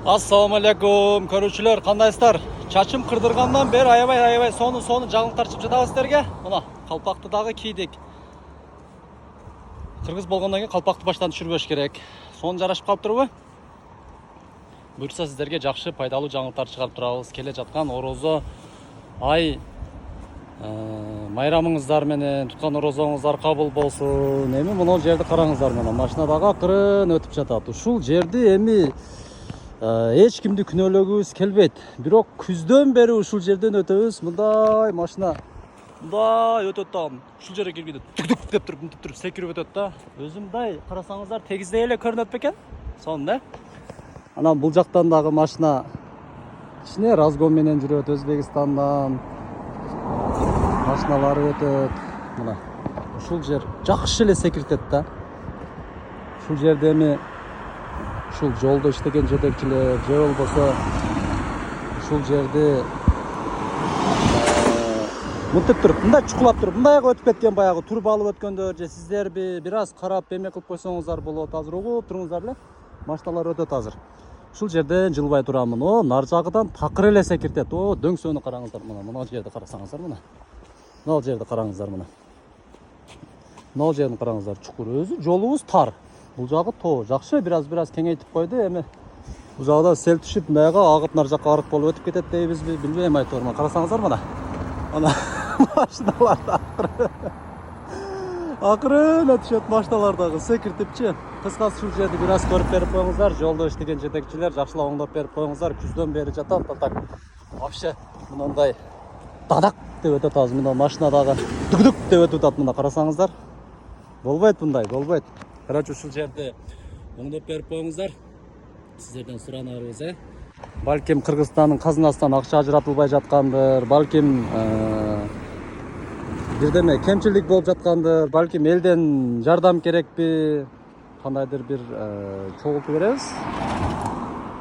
Assalamu alaikum көрүүчүлөр, кандайсыздар? Чачым кырдыргандан бери аябай сону жаңылык тарчып жатабыз сиздерге. Мына калпакты дагы кийдик. Кыргыз болгондон кийин калпакты баштан түшүрбөш керек. Сону жарашып калыптырбы? Буюрса сиздерге жакшы пайдалуу жаңылыктар чыгарып турабыз. Келе жаткан орозо ай майрамыңыздар менен туткан орозоңуздар кабыл болсун. Эми мына жерди караңыздар, мына машина дагы акырын өтүп жатат. Ушул жерди эми эч кимди күнөөлөгүбүз келбейт. Бирок күздөн бери ушул жерден өтөбүз. Мындай машина мындай өтөт да, ушул жерге келгенде түк деп туруп секирип өтөт да. Өзүм мындай карасаңыздар тегиздей эле көрүнөт бекен. Сонун да. Анан бул жактан дагы машина кичине разгон менен жүрөт. Өзбекстандан машиналар өтөт. Мына ушул жер жакшы эле секиртет да. Ушул жерде эми ушул жолдо иштеген жетекчилер же болбосо ушул жерди мынтип туруп, мындай чукулап туруп, мындайга өтүп кеткен баягы туруп алып өткөндөр же сиздерби бир аз карап эме кылып койсоңуздар болот. Азыр угуп туруңуздар эле. Машиналар өтөт азыр. Ушул жерден жылбай турамын. О, нар жагыдан такыр эле секиртет. О, дөңсөнү караңыздар мына. Мына жерди карасаңыздар мына. Мына жерди караңыздар мына. Мына жерди караңыздар. Чукур. Өзү жолубуз тар. Бул жагы тоо. Жакшы бир аз кеңейтип койду. Эми бул жагда сел түшүп мынайга агып нар жакка арык болуп өтүп кетет дейбизби, билбейм айтор. Карасаңыздар мына. Ана машиналар акырын өтүшөт, машиналар дагы секиртипчи. Кыскасы ушул жерди бир аз көрүп берип коюңуздар. Жолдо иштеген жетекчилер жакшылап оңдоп берип коюңуздар. Күздөн бери жатат так. Вообще мындай дадак деп өтөт азыр. Мына машина дагы дүк деп өтүп атат. Мына карасаңыздар. Болбойт мындай, болбойт. Короче, ушул жерди оңдоп берип коюңуздар. Сиздерден суранарыбыз, Балким Кыргызстандын казынасынан акча ажыратылбай жаткандыр, балким бирдеме кемчилик болуп жаткандыр, балким элден жардам керекпи, кандайдыр бир чогултуу беребиз.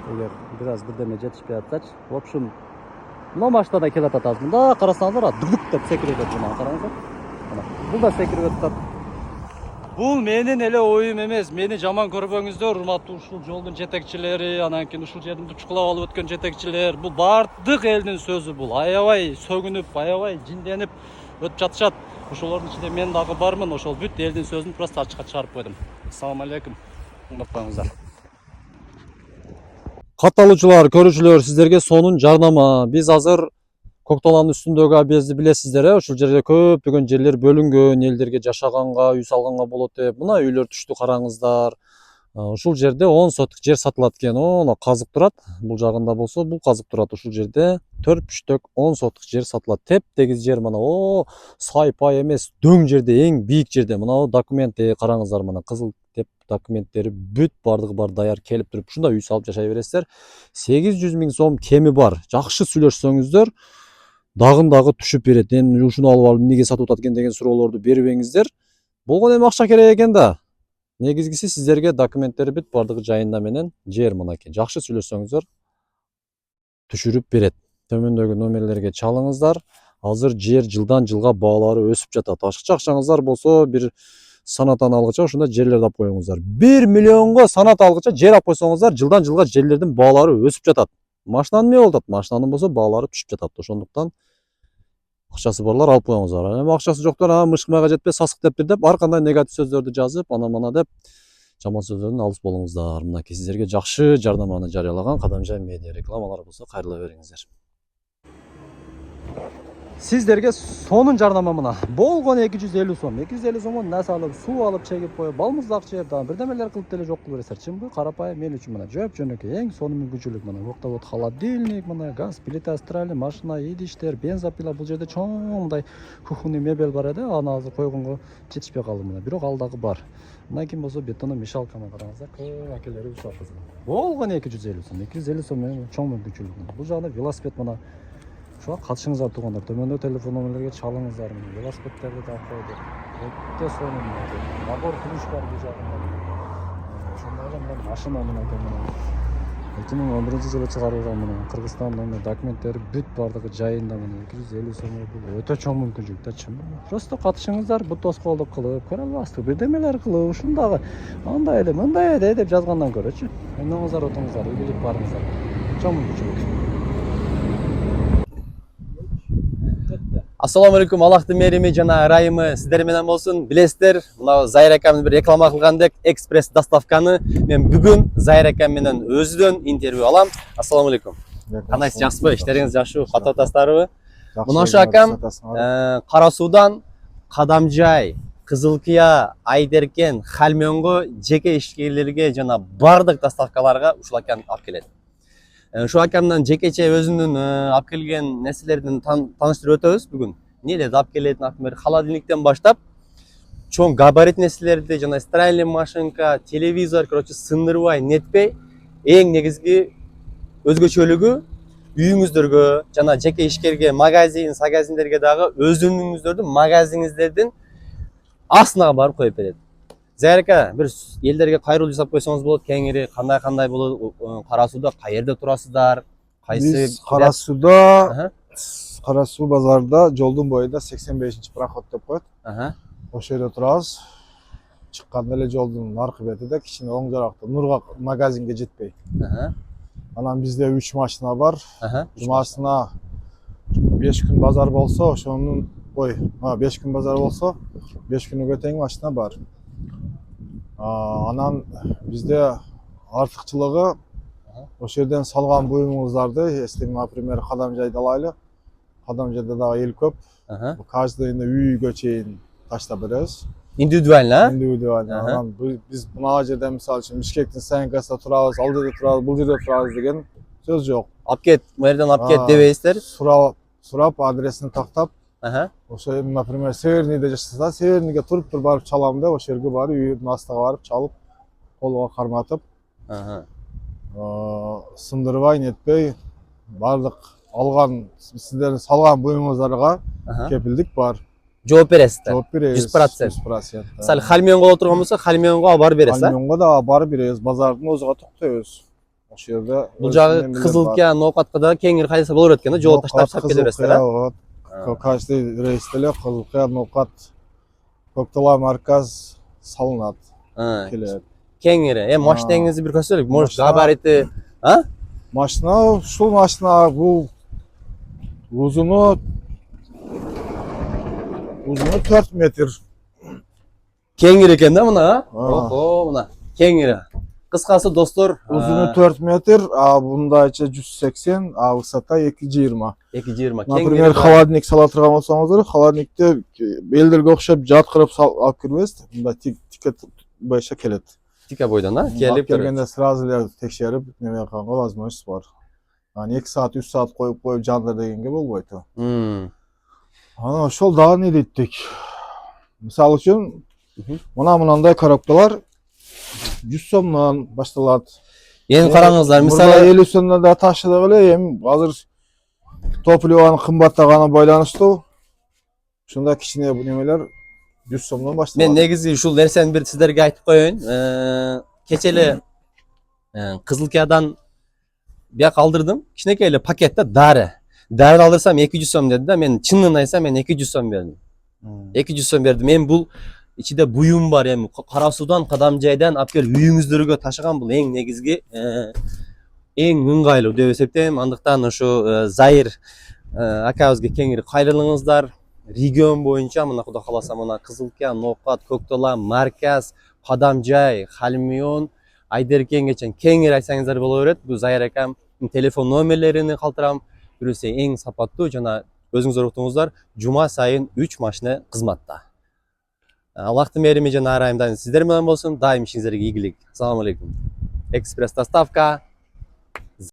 Эгер бир аз бирдеме жетишпей атсачы. В общем, мына машинада келе атат азыр. Мында карасаңыздар, дүк деп секирип өтөт мына караңыздар. Бул да секирип өтөт. Бул менин эле оюм эмес. Мени жаман көрбөңүздөр, урматтуу ушул жолдун жетекчилери, анан кийин ушул жердин чукулап алып өткөн жетекчилер. Бул бардык элдин сөзү бул. Аябай сөгүнүп, аябай жинденип өтүп жатышат. Ошолордун ичинде мен дагы бармын. Ошол бүт элдин сөзүн просто ачыкка чыгарып койдум. Ассаламу алейкум. Уктапаңыздар. Катталуучулар, көрүүчүлөр, сиздерге сонун жарнама. Биз азыр Көкталанын үстүндөгү объезди билесиздер, ушул жерде көптөгөн жерлер бөлүнгөн, элдерге жашаганга, үй салганга болот деп. Мына үйлөр түштү караңыздар. Ушул жерде 10 соток жер сатылат экен. Оно казык турат. Бул жагында болсо бул казык турат. Ушул жерде 4/3 10 соток жер сатылат. Теп-тегиз жер мына. О, сайпай эмес, дөң жерде, эң бийик жерде. Мына документти караңыздар мына. Кызыл теп документтери бүт бардыгы бар, даяр келип туруп ушунда үй салып жашай бересиздер. 800 000 сом кеми бар. Жакшы сүйлөшсөңүздөр дагы түшүп берет. Эми ушуну алып эмнеге сатып атат экен деген суроолорду бербеңиздер. Болгон эми акча керек экен да. Негизгиси сиздерге документтери бүт бардыгы жайында менен жер мынакей. Жакшы сүйлөшсөңүздөр түшүрүп берет. Төмөндөгү номерлерге чалыңыздар. Азыр жер жылдан жылга баалары өсүп жатат. Ашыкча акчаңыздар болсо бир санат алгыча ушунда жерлерди алып коюңуздар. 1 миллионго санат алгыча жер алып койсоңуздар, жылдан жылга жерлердин баалары өсүп жатат. Машинанын эмне болуп атат? Машинанын болсо баалары түшүп жатат. Ошондуктан акчасы барлар алып коюңуздар. Эми акчасы жоктор мышкымайга жетпей сасык деп бир деп ар кандай негатив сөздөрдү жазып, ана деп жаман сөздөрдөн алыс болуңуздар. Мынакей сиздерге жакшы жардаманы жарыялаган Кадамжай медиа. Рекламалар болсо кайрыла бериңиздер. Сиздерге сонун жардама мына. Болгон 250 сом. 250 сомго нәрсе алып, суу алып чегип коюп, балмуздак жеп, бирдемелер кылып деле жок кылып бересиздер. Чынбы? Карапайым мен үчүн мына жөнөкөй, эң сонун мүмкүнчүлүк мына. Октовод холодильник, мына газ плита, стиральный машина, идиштер, бензопила. Бул жерде чоң мындай кухонный мебель бар эди. Аны азыр койгонго жетишпей калды мына. Бирок ал дагы бар. Мына ким болсо бетондон мешалканы караңыздар. Акелери ушакыз. Болгон 250 сом. 250 сом чоң мүмкүнчүлүк. Бул жагында велосипед мына. Ошого катышыңыздар туугандар. Төмөндө телефон номерлерге чалыңыздар. Велосипедтерди да койдук. Өтө сонун. Набор ключ бар бул жагында. Ошондой эле машина менен 2011-жылы чыгарылган мына Кыргызстандын документтери бүт бардыгы жайында мына 250 сом. Бул өтө чоң мүмкүнчүлүк да, чын. Просто катышыңыздар, бу тоскоолдук кылып, көрө албастык бирдемелер кылып, ушундагы андай эле, мындай эле деп жазгандан көрөчү. Эмнеңиздер отуңуздар, ийгилик барыңыздар. Чоң мүмкүнчүлүк. Assalamu alaikum, Аллахтын мээрими жана ырайымы сиздер менен болсун. Билесиздер, мына Зайыр акамдын бир реклама кылгандек экспресс доставканы мен бүгүн Зайыр акам менен өзүдөн интервью алам. Ассаламу алейкум. Кандайсыз, жакшысызбы? Иштериңиз жакшыбы? Кат атасыздарбы? Мына ошо акам Кара Суудан Кадамжай, Кызылкыя, Айдеркен, Халмёнго жеке ишкерлерге жана бардык доставкаларга ушул акам алып келет. Ошо акамдан жекече өзүнүн алып келген нерселерин тааныштырып өтөбүз бүгүн. Нелерди алып келет, например, холодильниктен баштап чоң габарит нерселерди жана стиральный машинка, телевизор, короче, сындырбай, нетпей, эң негизги өзгөчөлүгү үйүңүздөргө жана жеке ишкерге, магазиндерге дагы өзүңүздөрдүн магазиниңиздердин астына барып коюп берет. Зайыр ака, бир элдерге кайрылуу жасап койсоңуз болот, кеңири кандай болот, Кара Сууда каерде турасыздар? Биз Кара Сууда, Кара Суу базарында жолдун боюнда 85-проход деп коет. Ошол жерде турабыз. Чыкканда эле жолдун аркы бетинде кичине оң жаракта Нурга магазинге жетпей. Анан бизде 3 машина бар. Жумасына 5 күн базар болсо, ошонун 5 күн базар болсо, 5 күнүгө тең машина бар. Анан бизде артыкчылыгы ошол жерден салган буюмуңуздарды, если, например, Кадамжайды алайлы. Кадамжайда дагы эл көп. Каждый үйгө чейин таштап беребиз. Индивидуально, Индивидуально. Анан биз мына жерде мисалы үчүн Бишкектин Саянкасында турабыз, ал жерде турабыз, бул жерде турабыз деген сөз жок. алып кет, бу жерден алып кет дебейсиздер. Сурап, адресин тактап, ошо, например, Северныйда жашаса, Северныйга туруп туруп барып чалам деп, ошол жерге барып, үйдүн астына барып чалып, колго карматып, сындырбай, нетпей, бардык алган, сиздердин салган буюмуңуздарга кепилдик бар. Жооп бересиздер. Жооп беребиз. 100%. Мисалы, Халмёнго отурган болсо, Халмёнго алып барып бересиз, Халмёнго да барып беребиз, базардын өзүгө токтойбуз. Ошол жерде бул жагы Кызылкыя, Ноокатка да кеңири кайдаса боло берет экен да, жол таштап сап келе бересиздер, Каждый рейсте эле Кызылкыя, Ноокат, Көктала марказ салынат, келет. Кеңири. Машинаңызды бир көрсөтөлүк, может, габарити, Машина, ушул машина бул узуну 4 метр. Кеңири экен да мына, Охо, мына кеңири. Кыскасы достор, узуну 4 метр, бундайча 180, высота 220. 220. Например, холодильник сала турган болсоңуздар, холодильникте элдерге окшоп жаткырып алып кирбейсиз, мында тикет боюнча келет. Тика бойдон, келип келгенде сразу эле текшерип, неме кылганга возможность бар. 2 саат, 3 саат коюп жандыр дегенге болбойт. Анан ошол дагы не дейттик. Мисалы үчүн, мындай коробкалар 100 сомдон башталат. Эми караңыздар, мисалы 50 сомдон да ташыдык эле, эми азыр топливонун кымбаттаганы байланыштуу. Ушундай кичине немелер 100 сомдон башталат. Мен негизи ушул нерсени бир сиздерге айтып коеюн. Кече эле Кызылкиядан бияк алдырдым. Кичинекей эле пакетте дары. Дары алдырсам 200 сом деди да, мен чынын айтсам мен 200 сом бердим. 200 сом бердим. Эми бул ичинде буюм бар, эми Кара Суудан, Кадамжайдан алып келип үйүңүздөргө ташыган бул эң негизги, эң ыңгайлуу деп эсептейм. Андыктан ушу Зайыр акабызга кеңири кайрылыңыздар. Регион боюнча мына Кудай кааласа мына Кызылкыя, Ноокат, Көктала, Марказ, Кадамжай, Халмён, Айдеркенгече кеңири айтсаңыздар боло берет. Бул Зайыр акам телефон номерлерин калтырам. Бирөөсү эң сапаттуу жана өзүңүздөр уктуңуздар, жума сайын 3 машина кызматта. Аллахтын мээрими жана ырайымдан сиздер менен болсун. Дайым ишиңиздерге ийгилик. Ассаламу алейкум. Экспресс доставка